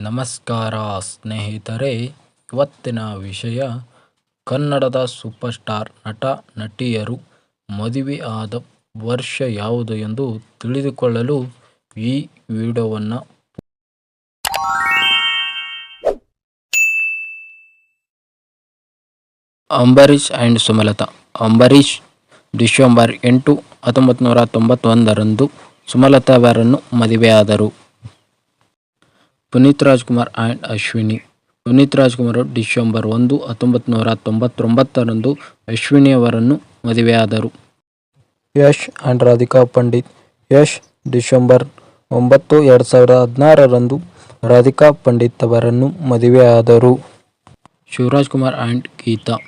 ನಮಸ್ಕಾರ ಸ್ನೇಹಿತರೆ, ಇವತ್ತಿನ ವಿಷಯ ಕನ್ನಡದ ಸೂಪರ್ ಸ್ಟಾರ್ ನಟ ನಟಿಯರು ಮದುವೆ ಆದ ವರ್ಷ ಯಾವುದು ಎಂದು ತಿಳಿದುಕೊಳ್ಳಲು ಈ ವಿಡಿಯೋವನ್ನು ಅಂಬರೀಷ್ ಆ್ಯಂಡ್ ಸುಮಲತಾ. ಅಂಬರೀಷ್ ಡಿಸೆಂಬರ್ 8, 1991ರಂದು ಸುಮಲತಾ ಅವರನ್ನು ಮದುವೆಯಾದರು. ಪುನೀತ್ ರಾಜ್ಕುಮಾರ್ ಆ್ಯಂಡ್ ಅಶ್ವಿನಿ. ಪುನೀತ್ ರಾಜ್ಕುಮಾರ್ ಡಿಸೆಂಬರ್ 1, 1999ರಂದು ಅಶ್ವಿನಿ ಅವರನ್ನು ಮದುವೆಯಾದರು. ಯಶ್ ಆ್ಯಂಡ್ ರಾಧಿಕಾ ಪಂಡಿತ್. ಯಶ್ ಡಿಸೆಂಬರ್ 9, 2016ರಂದು ರಾಧಿಕಾ ಪಂಡಿತ್ ಅವರನ್ನು ಮದುವೆಯಾದರು. ಶಿವರಾಜ್ ಕುಮಾರ್ ಆ್ಯಂಡ್ ಗೀತಾ.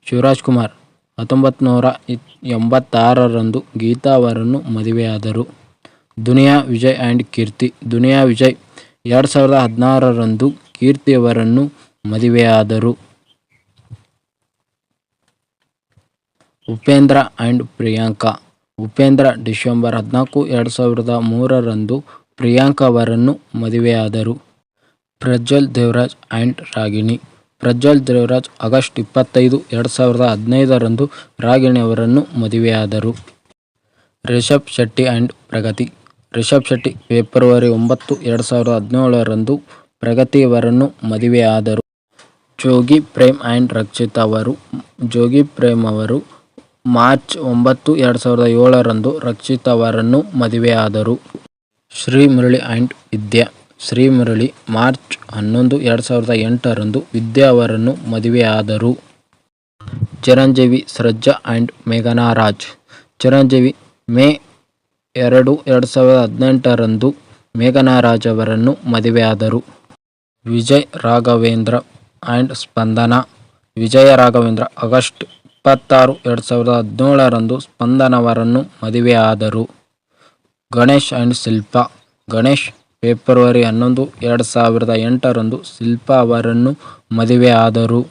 ಶಿವರಾಜ್ ಕುಮಾರ್ 1986ರಂದು ಗೀತಾ ಅವರನ್ನು ಮದುವೆಯಾದರು. ದುನಿಯಾ ವಿಜಯ್ ಆ್ಯಂಡ್ ಕೀರ್ತಿ. ದುನಿಯಾ ವಿಜಯ್ 2016ರಂದು ಕೀರ್ತಿ ಅವರನ್ನು ಮದುವೆಯಾದರು. ಉಪೇಂದ್ರ ಆ್ಯಂಡ್ ಪ್ರಿಯಾಂಕಾ. ಉಪೇಂದ್ರ ಡಿಸೆಂಬರ್ 14, 2003ರಂದು ಪ್ರಿಯಾಂಕಾ ಅವರನ್ನು ಮದುವೆಯಾದರು. ಪ್ರಜ್ವಲ್ ದೇವರಾಜ್ ಆ್ಯಂಡ್ ರಾಗಿಣಿ. ಪ್ರಜ್ವಲ್ ದೇವರಾಜ್ ಆಗಸ್ಟ್ 25, 2015ರಂದು ರಾಗಿಣಿ ಅವರನ್ನು ಮದುವೆಯಾದರು. ರಿಷಬ್ ಶೆಟ್ಟಿ ಆ್ಯಂಡ್ ಪ್ರಗತಿ. ರಿಷಬ್ ಶೆಟ್ಟಿ ಫೆಬ್ರವರಿ 9, 2017ರಂದು ಪ್ರಗತಿ ಅವರನ್ನು ಮದುವೆಯಾದರು. ಜೋಗಿ ಪ್ರೇಮ್ ಆ್ಯಂಡ್ ರಕ್ಷಿತಾ ಅವರು. ಜೋಗಿ ಪ್ರೇಮ್ ಅವರು ಮಾರ್ಚ್ 9, 2007ರಂದು ರಕ್ಷಿತಾ ಅವರನ್ನು ಮದುವೆಯಾದರು. ಶ್ರೀ ಮುರಳಿ ಆ್ಯಂಡ್ ವಿದ್ಯಾ. ಶ್ರೀ ಮುರಳಿ ಮಾರ್ಚ್ 11, 2008ರಂದು ವಿದ್ಯಾ ಅವರನ್ನು ಮದುವೆಯಾದರು. ಚಿರಂಜೀವಿ ಸರ್ಜಾ ಆ್ಯಂಡ್ ಮೇಘನಾ ರಾಜ್. ಚಿರಂಜೀವಿ ಮೇ 2, 2018ರಂದು ಮೇಘನಾ ರಾಜ್ ಅವರನ್ನು ಮದುವೆಯಾದರು. ವಿಜಯ್ ರಾಘವೇಂದ್ರ ಆ್ಯಂಡ್ ಸ್ಪಂದನಾ. ವಿಜಯ ರಾಘವೇಂದ್ರ ಆಗಸ್ಟ್ 26, 2017ರಂದು ಸ್ಪಂದನಾ ಅವರನ್ನು ಮದುವೆಯಾದರು. ಗಣೇಶ್ ಆ್ಯಂಡ್ ಶಿಲ್ಪಾ. ಗಣೇಶ್ ಫೆಬ್ರವರಿ 11, 2008ರಂದು ಶಿಲ್ಪಾ ಅವರನ್ನು ಮದುವೆಯಾದರು.